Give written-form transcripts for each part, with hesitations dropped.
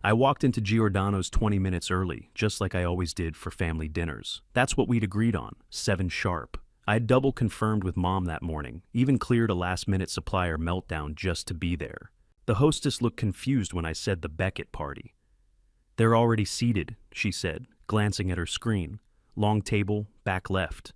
I walked into Giordano's 20 minutes early, just like I always did for family dinners. That's what we'd agreed on, 7 sharp. I had double confirmed with Mom that morning, even cleared a last-minute supplier meltdown just to be there. The hostess looked confused when I said the Beckett party. "They're already seated," she said, glancing at her screen. "Long table, back left."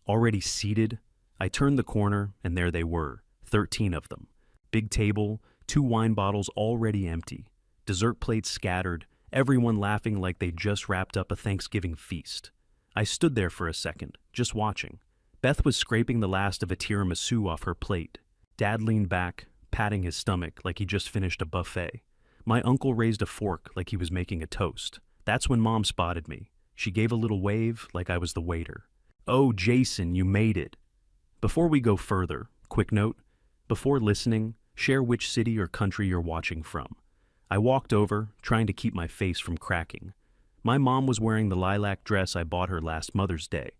Already seated? I turned the corner, and there they were, 13 of them. Big table, 2 wine bottles already empty, dessert plates scattered, everyone laughing like they'd just wrapped up a Thanksgiving feast. I stood there for a second, just watching. Beth was scraping the last of a tiramisu off her plate. Dad leaned back, patting his stomach like he just finished a buffet. My uncle raised a fork like he was making a toast. That's when Mom spotted me. She gave a little wave like I was the waiter. "Oh, Jason, you made it." Before we go further, quick note, before listening, share which city or country you're watching from. I walked over, trying to keep my face from cracking. My mom was wearing the lilac dress I bought her last Mother's Day.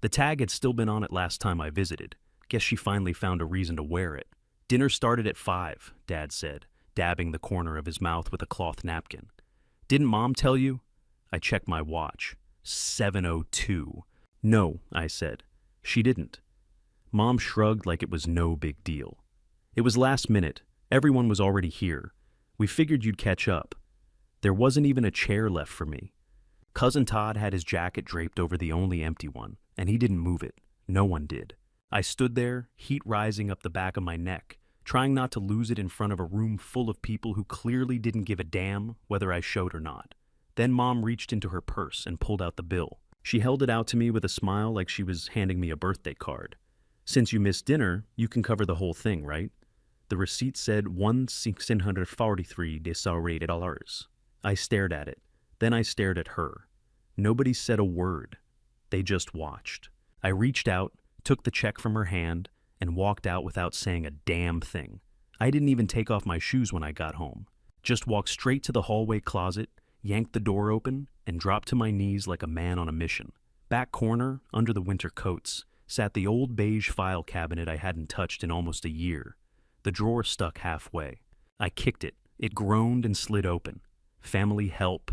The tag had still been on it last time I visited. Guess she finally found a reason to wear it. "Dinner started at 5, Dad said, dabbing the corner of his mouth with a cloth napkin. "Didn't Mom tell you?" I checked my watch. 7:02. "No," I said. "She didn't." Mom shrugged like it was no big deal. "It was last minute. Everyone was already here. We figured you'd catch up." There wasn't even a chair left for me. Cousin Todd had his jacket draped over the only empty one, and he didn't move it. No one did. I stood there, heat rising up the back of my neck, trying not to lose it in front of a room full of people who clearly didn't give a damn whether I showed or not. Then Mom reached into her purse and pulled out the bill. She held it out to me with a smile like she was handing me a birthday card. "Since you missed dinner, you can cover the whole thing, right?" The receipt said $1,643. I stared at it. Then I stared at her. Nobody said a word. They just watched. I reached out, took the check from her hand, and walked out without saying a damn thing. I didn't even take off my shoes when I got home. Just walked straight to the hallway closet, yanked the door open, and dropped to my knees like a man on a mission. Back corner, under the winter coats, sat the old beige file cabinet I hadn't touched in almost a year. The drawer stuck halfway. I kicked it. It groaned and slid open. Family help.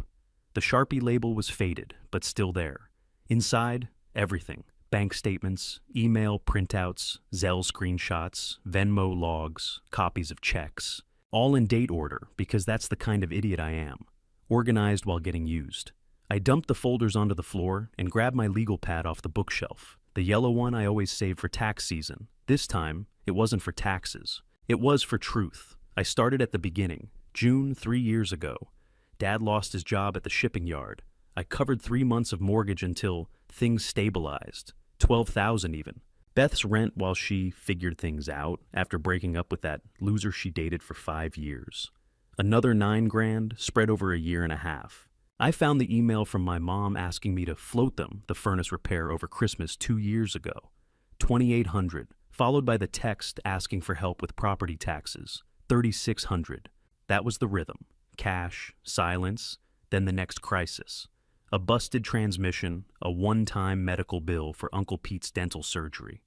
The Sharpie label was faded, but still there. Inside, everything. Bank statements, email printouts, Zelle screenshots, Venmo logs, copies of checks. All in date order, because that's the kind of idiot I am. Organized while getting used. I dumped the folders onto the floor and grabbed my legal pad off the bookshelf. The yellow one I always save for tax season. This time, it wasn't for taxes. It was for truth. I started at the beginning, June 3 years ago. Dad lost his job at the shipping yard. I covered 3 months of mortgage until things stabilized. 12,000 even. Beth's rent while she figured things out after breaking up with that loser she dated for 5 years. Another 9 grand spread over a year and a half. I found the email from my mom asking me to float them the furnace repair over Christmas 2 years ago. 2,800, followed by the text asking for help with property taxes. 3,600. That was the rhythm. Cash, silence, then the next crisis. A busted transmission, a one-time medical bill for Uncle Pete's dental surgery.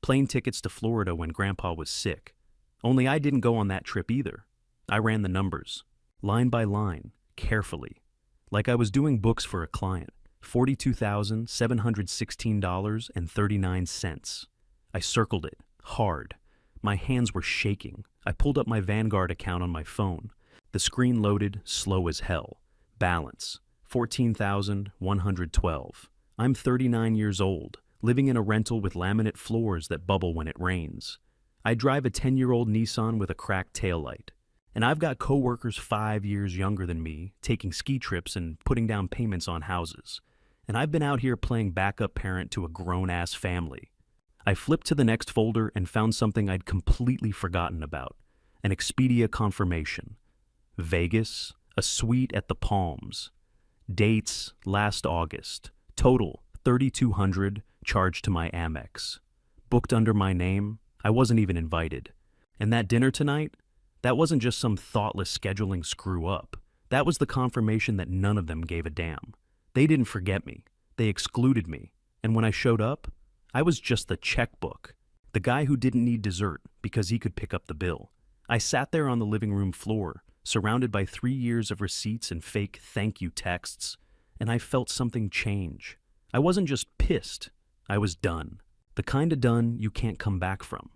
Plane tickets to Florida when Grandpa was sick. Only I didn't go on that trip either. I ran the numbers, line by line, carefully. Like I was doing books for a client. $42,716.39. I circled it, hard. My hands were shaking. I pulled up my Vanguard account on my phone. The screen loaded, slow as hell. Balance, 14,112. I'm 39 years old, living in a rental with laminate floors that bubble when it rains. I drive a 10-year-old Nissan with a cracked taillight. And I've got coworkers 5 years younger than me, taking ski trips and putting down payments on houses. And I've been out here playing backup parent to a grown-ass family. I flipped to the next folder and found something I'd completely forgotten about. An Expedia confirmation. Vegas, a suite at the Palms. Dates, last August. Total, $3,200, charged to my Amex. Booked under my name, I wasn't even invited. And that dinner tonight? That wasn't just some thoughtless scheduling screw-up. That was the confirmation that none of them gave a damn. They didn't forget me. They excluded me. And when I showed up, I was just the checkbook. The guy who didn't need dessert because he could pick up the bill. I sat there on the living room floor, surrounded by 3 years of receipts and fake thank you texts, and I felt something change. I wasn't just pissed, I was done. The kind of done you can't come back from.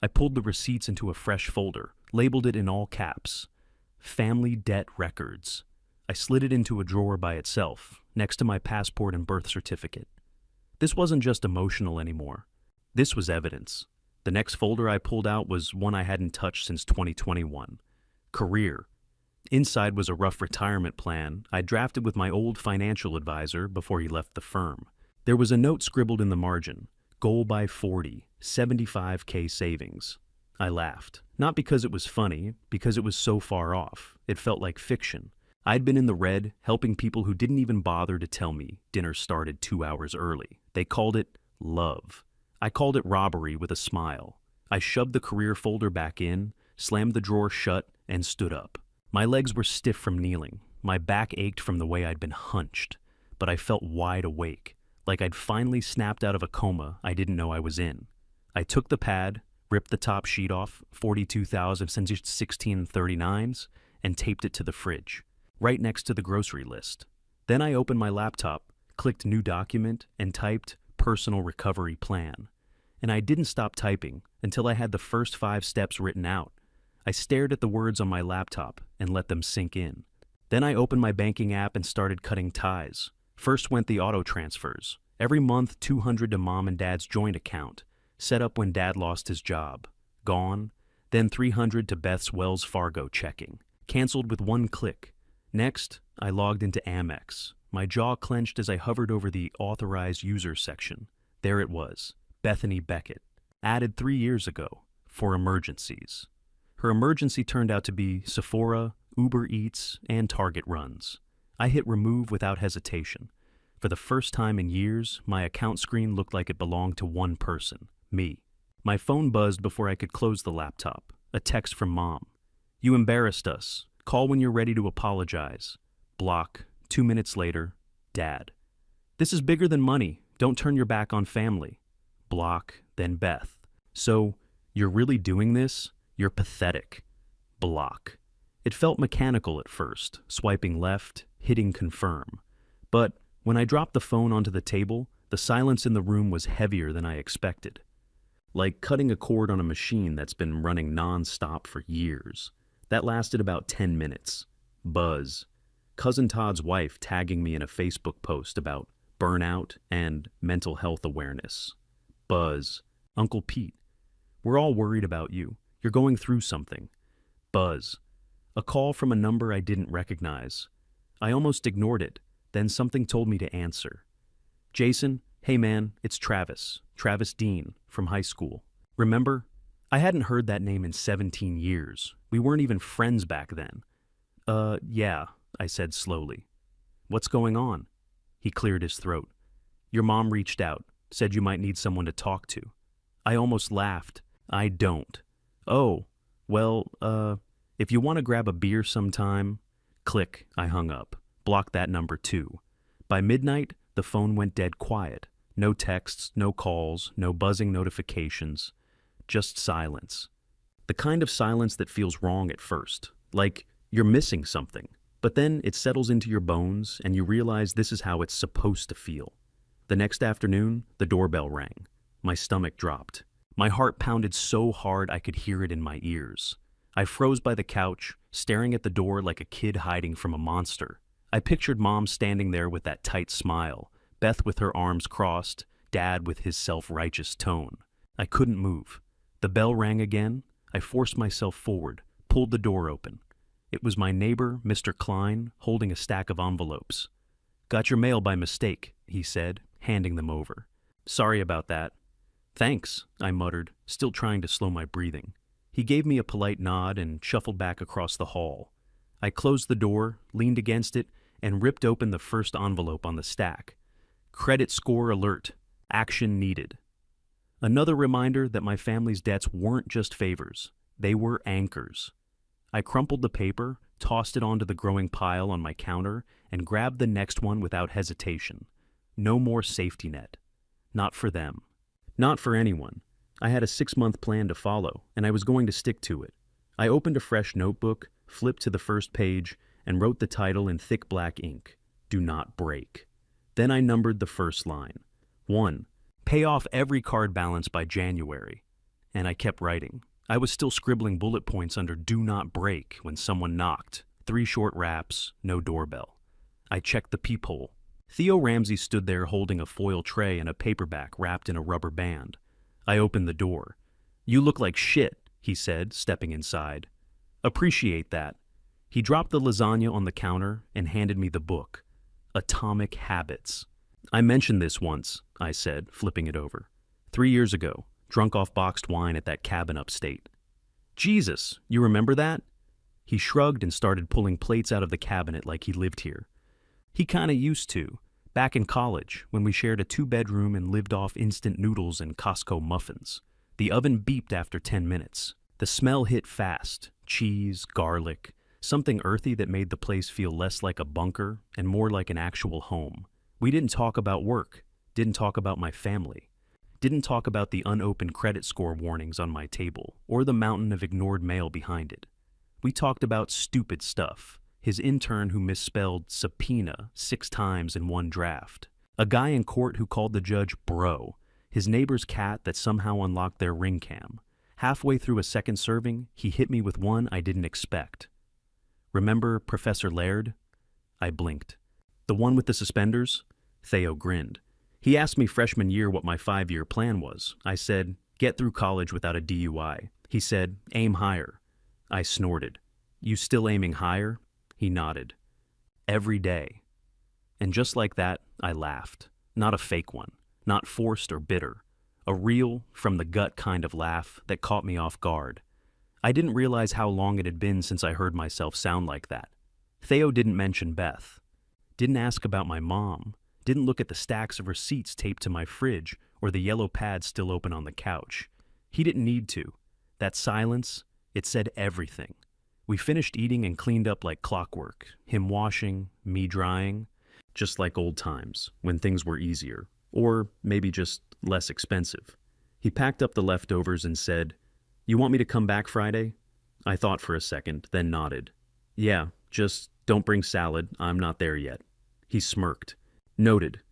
I pulled the receipts into a fresh folder, labeled it in all caps, Family Debt Records. I slid it into a drawer by itself, next to my passport and birth certificate. This wasn't just emotional anymore. This was evidence. The next folder I pulled out was one I hadn't touched since 2021. Career. Inside was a rough retirement plan I drafted with my old financial advisor before he left the firm. There was a note scribbled in the margin, goal by 40, 75K savings. I laughed. Not because it was funny, because it was so far off. It felt like fiction. I'd been in the red, helping people who didn't even bother to tell me dinner started 2 hours early. They called it love. I called it robbery with a smile. I shoved the career folder back in, slammed the drawer shut, and stood up. My legs were stiff from kneeling. My back ached from the way I'd been hunched, but I felt wide awake, like I'd finally snapped out of a coma I didn't know I was in. I took the pad, ripped the top sheet off, 42,1639s, and taped it to the fridge, right next to the grocery list. Then I opened my laptop, clicked New Document, and typed Personal Recovery Plan. And I didn't stop typing until I had the first 5 steps written out. I stared at the words on my laptop and let them sink in. Then I opened my banking app and started cutting ties. First went the auto transfers. Every month, $200 to mom and dad's joint account, set up when dad lost his job. Gone. Then $300 to Beth's Wells Fargo checking. Canceled with one click. Next, I logged into Amex. My jaw clenched as I hovered over the Authorized Users section. There it was, Bethany Beckett, added 3 years ago, for emergencies. Her emergency turned out to be Sephora, Uber Eats, and Target runs. I hit remove without hesitation. For the first time in years, my account screen looked like it belonged to one person, me. My phone buzzed before I could close the laptop. A text from Mom. You embarrassed us. Call when you're ready to apologize. Block. 2 minutes later, Dad. This is bigger than money. Don't turn your back on family. Block, then Beth. So, you're really doing this? You're pathetic. Block. It felt mechanical at first, swiping left, hitting confirm. But when I dropped the phone onto the table, the silence in the room was heavier than I expected. Like cutting a cord on a machine that's been running non-stop for years. That lasted about 10 minutes. Buzz. Cousin Todd's wife tagging me in a Facebook post about burnout and mental health awareness. Buzz. Uncle Pete. We're all worried about you. You're going through something. Buzz. A call from a number I didn't recognize. I almost ignored it, then something told me to answer. Jason, hey man, it's Travis. Travis Dean, from high school. Remember? I hadn't heard that name in 17 years. We weren't even friends back then. Yeah, I said slowly. What's going on? He cleared his throat. Your mom reached out, said you might need someone to talk to. I almost laughed. I don't. Oh, well, if you want to grab a beer sometime... Click, I hung up. Blocked that number too. By midnight, the phone went dead quiet. No texts, no calls, no buzzing notifications. Just silence. The kind of silence that feels wrong at first. Like you're missing something. But then it settles into your bones and you realize this is how it's supposed to feel. The next afternoon, the doorbell rang. My stomach dropped. My heart pounded so hard I could hear it in my ears. I froze by the couch, staring at the door like a kid hiding from a monster. I pictured Mom standing there with that tight smile, Beth with her arms crossed, Dad with his self-righteous tone. I couldn't move. The bell rang again. I forced myself forward, pulled the door open. It was my neighbor, Mr. Klein, holding a stack of envelopes. Got your mail by mistake, he said, handing them over. Sorry about that. Thanks, I muttered, still trying to slow my breathing. He gave me a polite nod and shuffled back across the hall. I closed the door, leaned against it, and ripped open the first envelope on the stack. Credit score alert. Action needed. Another reminder that my family's debts weren't just favors. They were anchors. I crumpled the paper, tossed it onto the growing pile on my counter, and grabbed the next one without hesitation. No more safety net. Not for them. Not for anyone. I had a 6-month plan to follow, and I was going to stick to it. I opened a fresh notebook, flipped to the first page, and wrote the title in thick black ink, "Do Not Break." Then I numbered the first line. 1. Pay off every card balance by January. And I kept writing. I was still scribbling bullet points under "Do Not Break" when someone knocked. 3 short raps, no doorbell. I checked the peephole. Theo Ramsey stood there holding a foil tray and a paperback wrapped in a rubber band. I opened the door. "You look like shit," he said, stepping inside. "Appreciate that." He dropped the lasagna on the counter and handed me the book. Atomic Habits. "I mentioned this once," I said, flipping it over. 3 years ago, drunk off boxed wine at that cabin upstate." "Jesus, you remember that?" He shrugged and started pulling plates out of the cabinet like he lived here. "He kinda used to, back in college, when we shared a 2-bedroom and lived off instant noodles and Costco muffins. The oven beeped after 10 minutes. The smell hit fast, cheese, garlic, something earthy that made the place feel less like a bunker and more like an actual home. We didn't talk about work, didn't talk about my family. Didn't talk about the unopened credit score warnings on my table or the mountain of ignored mail behind it. We talked about stupid stuff. His intern who misspelled subpoena 6 times in one draft. A guy in court who called the judge bro. His neighbor's cat that somehow unlocked their ring cam. Halfway through a second serving, he hit me with one I didn't expect. "Remember Professor Laird?" I blinked. "The one with the suspenders?" Theo grinned. He asked me freshman year what my 5-year plan was. I said, "Get through college without a DUI." He said, "Aim higher." I snorted. "You still aiming higher?" He nodded. "Every day." And just like that, I laughed. Not a fake one, not forced or bitter. A real, from-the-gut kind of laugh that caught me off guard. I didn't realize how long it had been since I heard myself sound like that. Theo didn't mention Beth. Didn't ask about my mom. Didn't look at the stacks of receipts taped to my fridge or the yellow pad still open on the couch. He didn't need to. That silence, it said everything. We finished eating and cleaned up like clockwork. Him washing, me drying. Just like old times, when things were easier. Or maybe just less expensive. He packed up the leftovers and said, "You want me to come back Friday?" I thought for a second, then nodded. "Yeah, just don't bring salad. I'm not there yet." He smirked. Noted.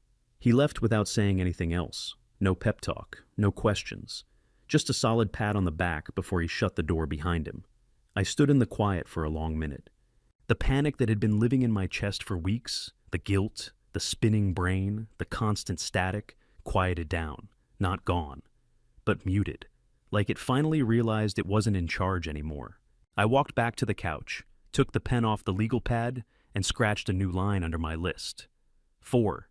He left without saying anything else. No pep talk, no questions. Just a solid pat on the back before he shut the door behind him. I stood in the quiet for a long minute. The panic that had been living in my chest for weeks, the guilt, the spinning brain, the constant static, quieted down, not gone, but muted, like it finally realized it wasn't in charge anymore. I walked back to the couch, took the pen off the legal pad, and scratched a new line under my list. 4.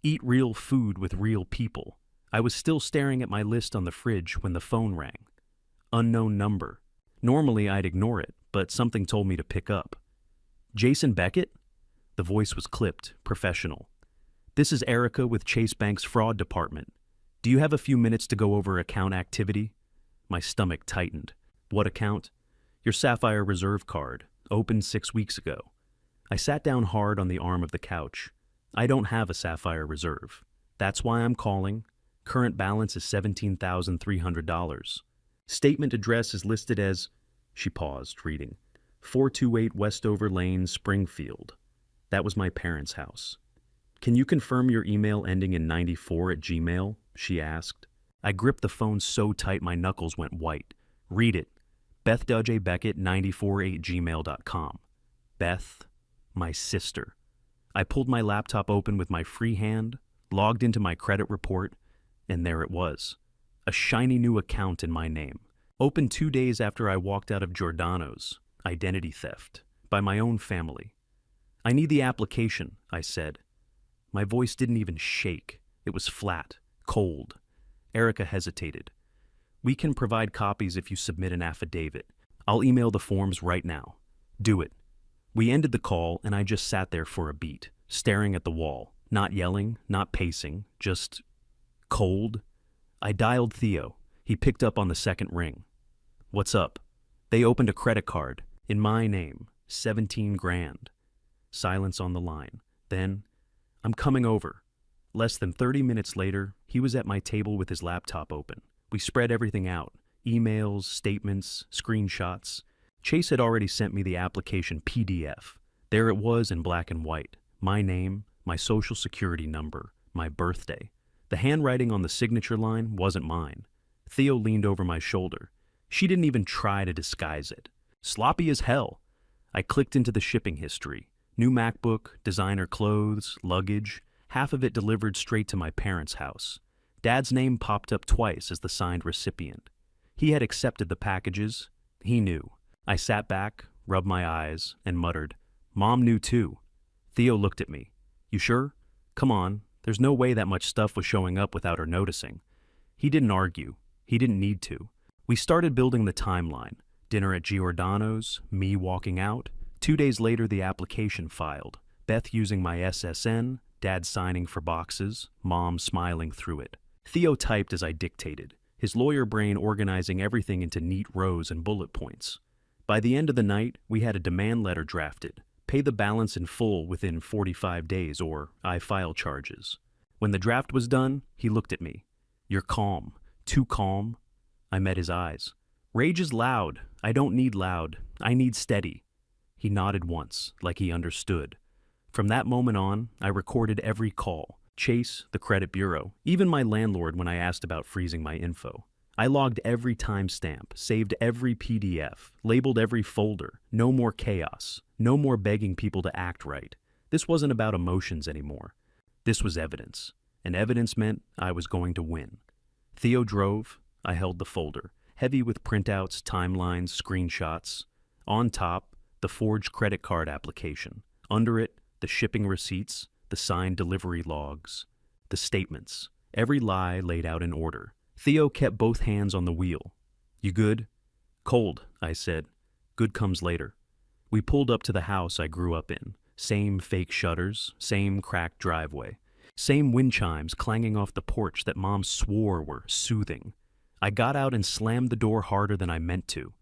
Eat real food with real people. I was still staring at my list on the fridge when the phone rang. Unknown number. Normally I'd ignore it, but something told me to pick up. "Jason Beckett?" The voice was clipped, professional. "This is Erica with Chase Bank's fraud department. Do you have a few minutes to go over account activity?" My stomach tightened. "What account?" "Your Sapphire Reserve card, opened 6 weeks ago." I sat down hard on the arm of the couch. I don't have a Sapphire Reserve. That's why I'm calling. Current balance is $17,300. Statement address is listed as, she paused, reading, 428 Westover Lane, Springfield. That was my parents' house. "Can you confirm your email ending in 94 at Gmail?" she asked. I gripped the phone so tight my knuckles went white. "Read it. BethDudgeBeckett948@gmail.com. Beth, my sister. I pulled my laptop open with my free hand, logged into my credit report, and there it was. A shiny new account in my name. Opened 2 days after I walked out of Giordano's. Identity theft. By my own family. "I need the application," I said. My voice didn't even shake. It was flat, cold. Erica hesitated. "We can provide copies if you submit an affidavit. I'll email the forms right now." "Do it." We ended the call, and I just sat there for a beat, staring at the wall, not yelling, not pacing, just cold. I dialed Theo. He picked up on the second ring. "What's up?" "They opened a credit card, in my name, 17 grand. Silence on the line. Then, "I'm coming over." Less than 30 minutes later, he was at my table with his laptop open. We spread everything out, emails, statements, screenshots. Chase had already sent me the application PDF. There it was in black and white. My name, my social security number, my birthday. The handwriting on the signature line wasn't mine. Theo leaned over my shoulder. She didn't even try to disguise it. Sloppy as hell. I clicked into the shipping history. New MacBook, designer clothes, luggage, half of it delivered straight to my parents' house. Dad's name popped up twice as the signed recipient. He had accepted the packages. He knew. I sat back, rubbed my eyes, and muttered, "Mom knew too." Theo looked at me. "You sure? Come on, there's no way that much stuff was showing up without her noticing." He didn't argue. He didn't need to. We started building the timeline. Dinner at Giordano's, me walking out. 2 days later, the application filed. Beth using my SSN, Dad signing for boxes, Mom smiling through it. Theo typed as I dictated, his lawyer brain organizing everything into neat rows and bullet points. By the end of the night, we had a demand letter drafted. Pay the balance in full within 45 days or I file charges. When the draft was done, he looked at me. "You're calm. Too calm." I met his eyes. "Rage is loud. I don't need loud. I need steady." He nodded once, like he understood. From that moment on, I recorded every call. Chase, the credit bureau, even my landlord when I asked about freezing my info. I logged every timestamp, saved every PDF, labeled every folder. No more chaos. No more begging people to act right. This wasn't about emotions anymore. This was evidence. And evidence meant I was going to win. Theo drove. I held the folder, heavy with printouts, timelines, screenshots. On top, the forged credit card application. Under it, the shipping receipts, the signed delivery logs, the statements. Every lie laid out in order. Theo kept both hands on the wheel. "You good?" "Cold," I said. "Good comes later." We pulled up to the house I grew up in. Same fake shutters, same cracked driveway. Same wind chimes clanging off the porch that Mom swore were soothing. I got out and slammed the door harder than I meant to.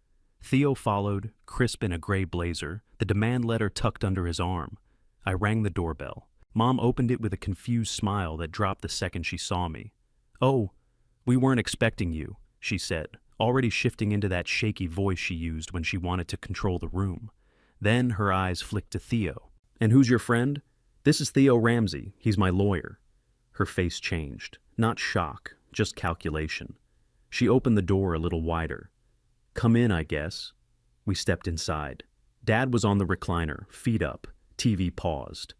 Theo followed, crisp in a gray blazer, the demand letter tucked under his arm. I rang the doorbell. Mom opened it with a confused smile that dropped the second she saw me. "Oh, we weren't expecting you," she said, already shifting into that shaky voice she used when she wanted to control the room. Then her eyes flicked to Theo. "And who's your friend?" "This is Theo Ramsey. He's my lawyer." Her face changed. Not shock, just calculation. She opened the door a little wider. "Come in, I guess." We stepped inside. Dad was on the recliner, feet up. TV paused.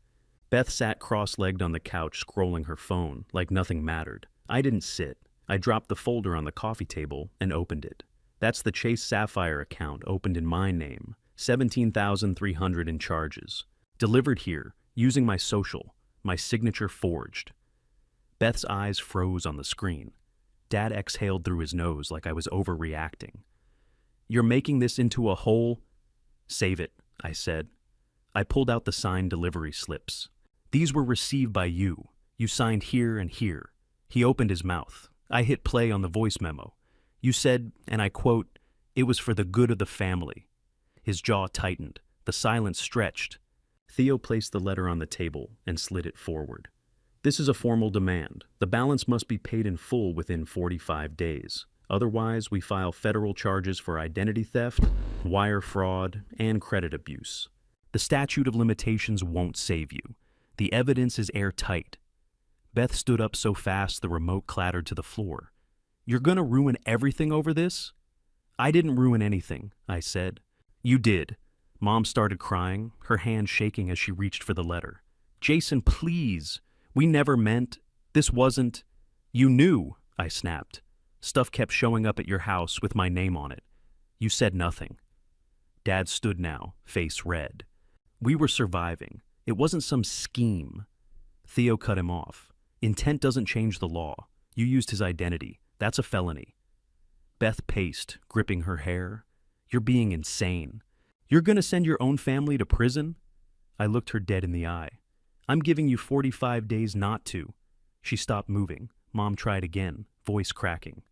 Beth sat cross-legged on the couch scrolling her phone, like nothing mattered. I didn't sit. I dropped the folder on the coffee table and opened it. That's the Chase Sapphire account opened in my name. 17,300 in charges. Delivered here, using my social, my signature forged. Beth's eyes froze on the screen. Dad exhaled through his nose like I was overreacting. "You're making this into a whole—" "Save it," I said. I pulled out the signed delivery slips. "These were received by you. You signed here and here." He opened his mouth. I hit play on the voice memo. "You said, and I quote, 'It was for the good of the family.'" His jaw tightened. The silence stretched. Theo placed the letter on the table and slid it forward. "This is a formal demand. The balance must be paid in full within 45 days. Otherwise, we file federal charges for identity theft, wire fraud, and credit abuse. The statute of limitations won't save you. The evidence is airtight." Beth stood up so fast the remote clattered to the floor. "You're gonna ruin everything over this?" "I didn't ruin anything," I said. "You did." Mom started crying, her hand shaking as she reached for the letter. "Jason, please. We never meant. This wasn't—" "You knew," I snapped. "Stuff kept showing up at your house with my name on it. You said nothing." Dad stood now, face red. "We were surviving. It wasn't some scheme." Theo cut him off. "Intent doesn't change the law. You used his identity. That's a felony." Beth paced, gripping her hair. "You're being insane. You're gonna send your own family to prison?" I looked her dead in the eye. "I'm giving you 45 days not to." She stopped moving. Mom tried again, voice cracking.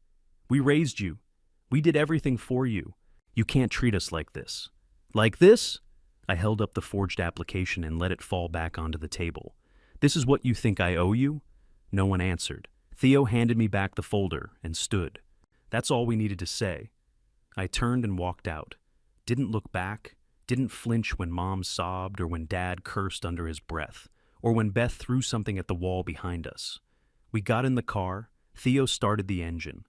"We raised you. We did everything for you. You can't treat us like this." "Like this?" I held up the forged application and let it fall back onto the table. "This is what you think I owe you?" No one answered. Theo handed me back the folder and stood. That's all we needed to say. I turned and walked out. didn't look back, didn't flinch when Mom sobbed or when Dad cursed under his breath, or when Beth threw something at the wall behind us. We got in the car, Theo started the engine.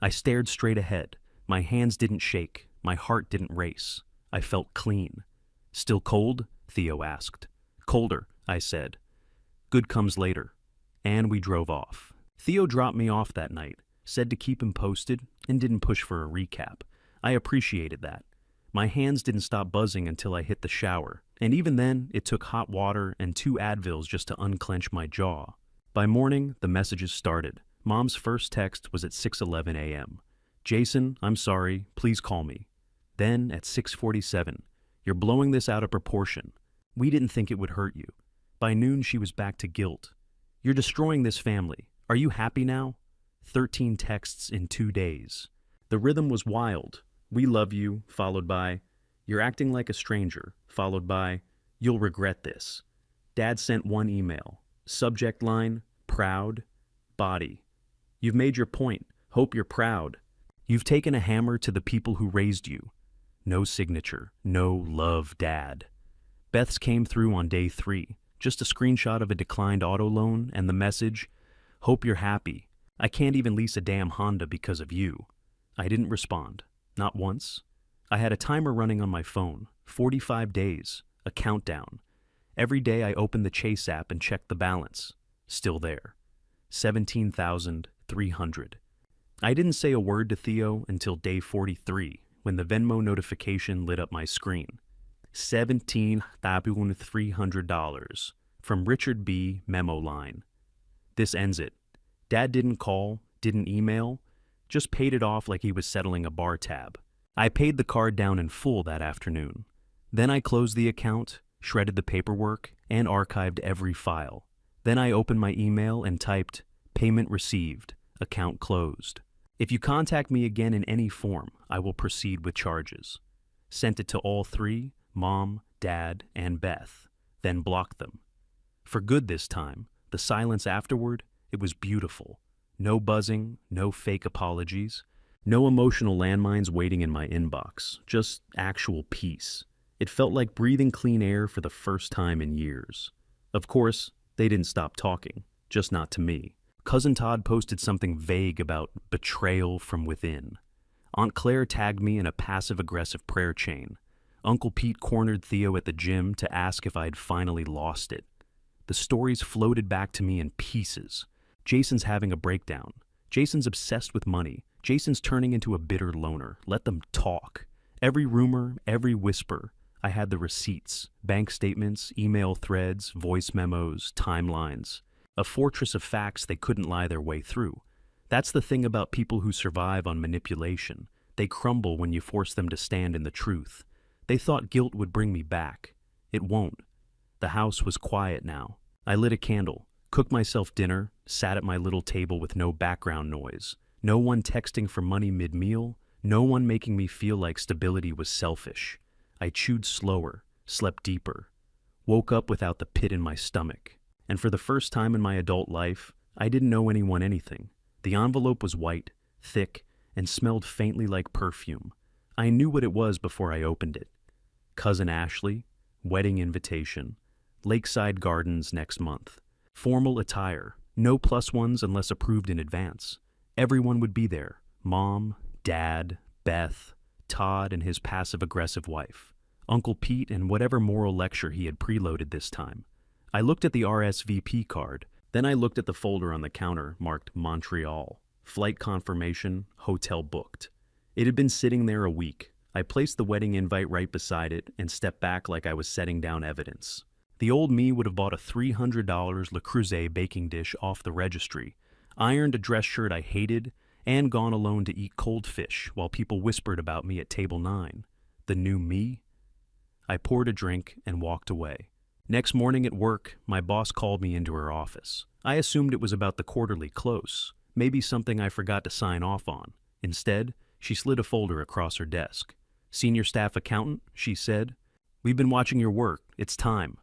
I stared straight ahead. My hands didn't shake, my heart didn't race. I felt clean. "Still cold?" Theo asked. "Colder," I said. "Good comes later." And we drove off. Theo dropped me off that night, said to keep him posted, and didn't push for a recap. I appreciated that. My hands didn't stop buzzing until I hit the shower, and even then, it took hot water and 2 Advils just to unclench my jaw. By morning, the messages started. Mom's first text was at 6:11 a.m. "Jason, I'm sorry, please call me." Then, at 6:47, "You're blowing this out of proportion. We didn't think it would hurt you." By noon, she was back to guilt. "You're destroying this family. Are you happy now?" 13 texts in 2 days. The rhythm was wild. "We love you," followed by, "You're acting like a stranger," followed by, "You'll regret this." Dad sent one email. Subject line, "Proud," body. "You've made your point. Hope you're proud. You've taken a hammer to the people who raised you." No signature. No love, Dad. Beth's came through on day 3. Just a screenshot of a declined auto loan and the message, "Hope you're happy. I can't even lease a damn Honda because of you." I didn't respond. Not once. I had a timer running on my phone. 45 days. A countdown. Every day I opened the Chase app and checked the balance. Still there. 17,300. I didn't say a word to Theo until day 43, when the Venmo notification lit up my screen. $17,300 from Richard B. Memo line. This ends it. Dad didn't call, didn't email, just paid it off like he was settling a bar tab. I paid the card down in full that afternoon. Then I closed the account, shredded the paperwork, and archived every file. Then I opened my email and typed, "Payment received, account closed. If you contact me again in any form, I will proceed with charges." Sent it to all 3, Mom, Dad, and Beth, then blocked them. For good this time. The silence afterward, it was beautiful. No buzzing, no fake apologies, no emotional landmines waiting in my inbox, just actual peace. It felt like breathing clean air for the first time in years. Of course, they didn't stop talking, just not to me. Cousin Todd posted something vague about betrayal from within. Aunt Claire tagged me in a passive-aggressive prayer chain. Uncle Pete cornered Theo at the gym to ask if I had finally lost it. The stories floated back to me in pieces. Jason's having a breakdown. Jason's obsessed with money. Jason's turning into a bitter loner. Let them talk. Every rumor, every whisper. I had the receipts, bank statements, email threads, voice memos, timelines. A fortress of facts they couldn't lie their way through. That's the thing about people who survive on manipulation. They crumble when you force them to stand in the truth. They thought guilt would bring me back. It won't. The house was quiet now. I lit a candle, cooked myself dinner, sat at my little table with no background noise. No one texting for money mid-meal. No one making me feel like stability was selfish. I chewed slower, slept deeper, woke up without the pit in my stomach. And for the first time in my adult life, I didn't owe anyone anything. The envelope was white, thick, and smelled faintly like perfume. I knew what it was before I opened it. Cousin Ashley, wedding invitation, Lakeside Gardens next month. Formal attire, no plus ones unless approved in advance. Everyone would be there. Mom, Dad, Beth, Todd and his passive-aggressive wife, Uncle Pete and whatever moral lecture he had preloaded this time. I looked at the RSVP card, then I looked at the folder on the counter marked Montreal, flight confirmation, hotel booked. It had been sitting there a week. I placed the wedding invite right beside it and stepped back like I was setting down evidence. The old me would have bought a $300 Le Creuset baking dish off the registry, ironed a dress shirt I hated, and gone alone to eat cold fish while people whispered about me at table 9. The new me? I poured a drink and walked away. Next morning at work, my boss called me into her office. I assumed it was about the quarterly close, maybe something I forgot to sign off on. Instead, she slid a folder across her desk. "Senior staff accountant," she said. "We've been watching your work. It's time."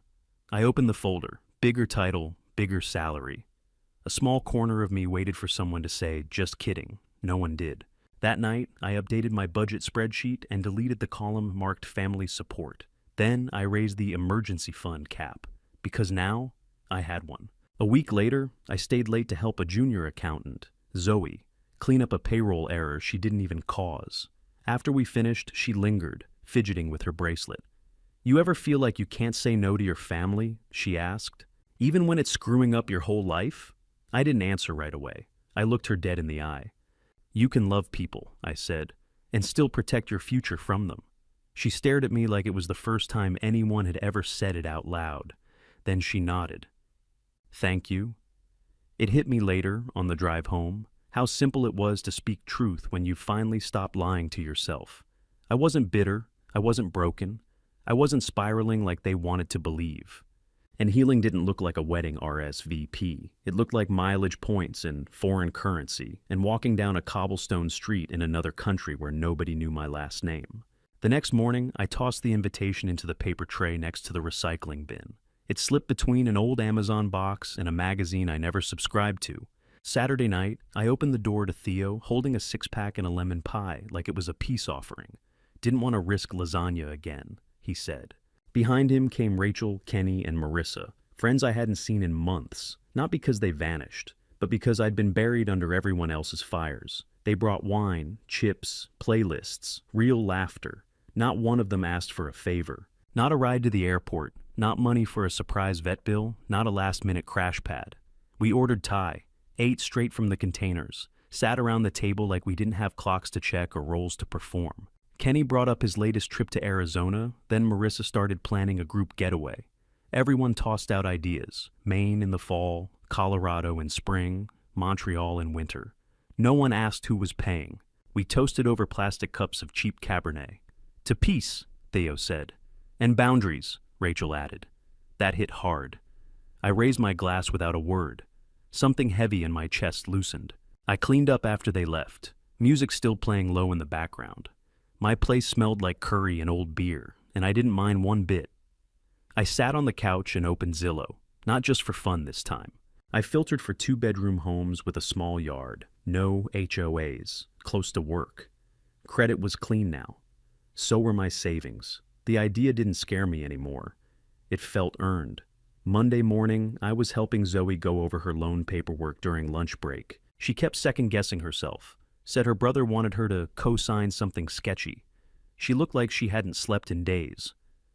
I opened the folder. Bigger title, bigger salary. A small corner of me waited for someone to say, "Just kidding." No one did. That night, I updated my budget spreadsheet and deleted the column marked family support. Then I raised the emergency fund cap, because now I had one. A week later, I stayed late to help a junior accountant, Zoe, clean up a payroll error she didn't even cause. After we finished, she lingered, fidgeting with her bracelet. "You ever feel like you can't say no to your family?" she asked. "Even when it's screwing up your whole life?" I didn't answer right away. I looked her dead in the eye. "You can love people," I said, "and still protect your future from them." She stared at me like it was the first time anyone had ever said it out loud. Then she nodded. "Thank you." It hit me later, on the drive home, how simple it was to speak truth when you finally stopped lying to yourself. I wasn't bitter. I wasn't broken. I wasn't spiraling like they wanted to believe. And healing didn't look like a wedding RSVP. It looked like mileage points and foreign currency and walking down a cobblestone street in another country where nobody knew my last name. The next morning, I tossed the invitation into the paper tray next to the recycling bin. It slipped between an old Amazon box and a magazine I never subscribed to. Saturday night, I opened the door to Theo holding a six-pack and a lemon pie like it was a peace offering. "Didn't want to risk lasagna again," he said. Behind him came Rachel, Kenny, and Marissa, friends I hadn't seen in months, not because they vanished, but because I'd been buried under everyone else's fires. They brought wine, chips, playlists, real laughter. Not one of them asked for a favor. Not a ride to the airport, not money for a surprise vet bill, not a last-minute crash pad. We ordered Thai, ate straight from the containers, sat around the table like we didn't have clocks to check or roles to perform. Kenny brought up his latest trip to Arizona, then Marissa started planning a group getaway. Everyone tossed out ideas: Maine in the fall, Colorado in spring, Montreal in winter. No one asked who was paying. We toasted over plastic cups of cheap Cabernet. "To peace," Theo said. "And boundaries," Rachel added. That hit hard. I raised my glass without a word. Something heavy in my chest loosened. I cleaned up after they left, music still playing low in the background. My place smelled like curry and old beer, and I didn't mind one bit. I sat on the couch and opened Zillow, not just for fun this time. I filtered for two-bedroom homes with a small yard, no HOAs, close to work. Credit was clean now. So were my savings. The idea didn't scare me anymore. It felt earned. Monday morning, I was helping Zoe go over her loan paperwork during lunch break. She kept second-guessing herself. Said her brother wanted her to co-sign something sketchy. She looked like she hadn't slept in days.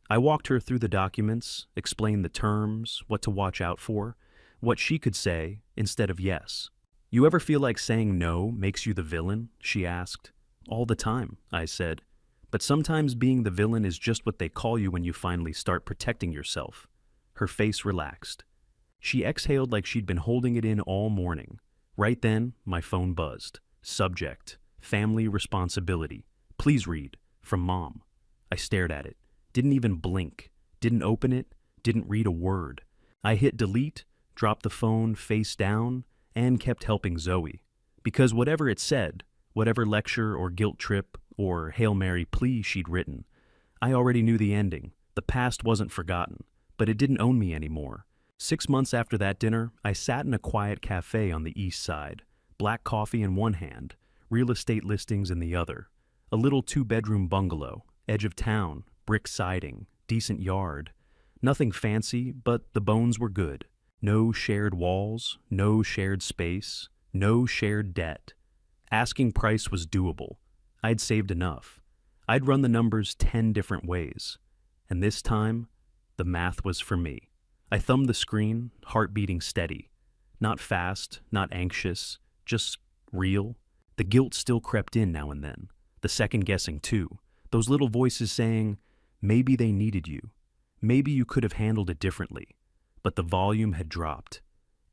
I walked her through the documents, explained the terms, what to watch out for, what she could say instead of yes. "You ever feel like saying no makes you the villain?" she asked. "All the time," I said. "But sometimes being the villain is just what they call you when you finally start protecting yourself." Her face relaxed. She exhaled like she'd been holding it in all morning. Right then, my phone buzzed. Subject: family responsibility. "Please read. From Mom." I stared at it. Didn't even blink. Didn't open it. Didn't read a word. I hit delete, dropped the phone face down, and kept helping Zoe. Because whatever it said, whatever lecture or guilt trip or Hail Mary plea she'd written, I already knew the ending. The past wasn't forgotten, but it didn't own me anymore. 6 months after that dinner, I sat in a quiet cafe on the east side. Black coffee in one hand, real estate listings in the other. A little two-bedroom bungalow, edge of town, brick siding, decent yard. Nothing fancy, but the bones were good. No shared walls, no shared space, no shared debt. Asking price was doable. I'd saved enough. I'd run the numbers 10 different ways. And this time, the math was for me. I thumbed the screen, heart beating steady. Not fast, not anxious, just real. The guilt still crept in now and then. The second guessing too. Those little voices saying, maybe they needed you. Maybe you could have handled it differently. But the volume had dropped.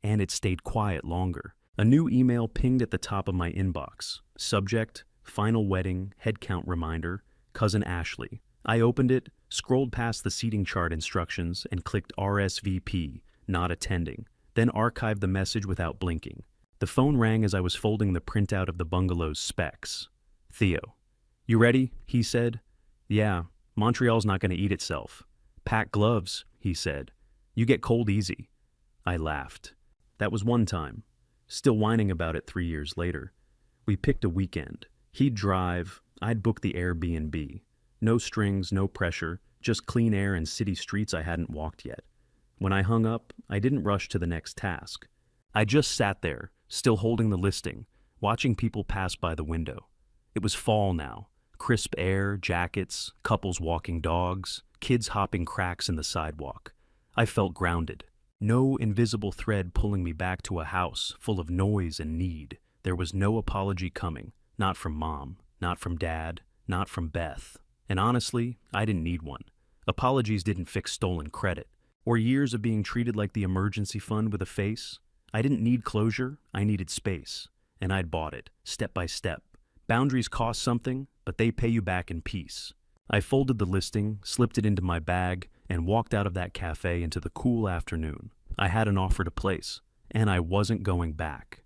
And it stayed quiet longer. A new email pinged at the top of my inbox. Subject: final wedding, headcount reminder, cousin Ashley. I opened it, scrolled past the seating chart instructions, and clicked RSVP, not attending. Then archived the message without blinking. The phone rang as I was folding the printout of the bungalow's specs. Theo. "You ready?" he said. "Yeah, Montreal's not going to eat itself." "Pack gloves," he said. "You get cold easy." I laughed. That was one time. Still whining about it 3 years later. We picked a weekend. He'd drive, I'd book the Airbnb. No strings, no pressure, just clean air and city streets I hadn't walked yet. When I hung up, I didn't rush to the next task. I just sat there, still holding the listing, watching people pass by the window. It was fall now. Crisp air, jackets, couples walking dogs, kids hopping cracks in the sidewalk. I felt grounded. No invisible thread pulling me back to a house full of noise and need. There was no apology coming, not from Mom, not from Dad, not from Beth. And honestly, I didn't need one. Apologies didn't fix stolen credit, or years of being treated like the emergency fund with a face. I didn't need closure, I needed space. And I'd bought it, step by step. Boundaries cost something, but they pay you back in peace. I folded the listing, slipped it into my bag, and walked out of that cafe into the cool afternoon. I had an offer to place, and I wasn't going back.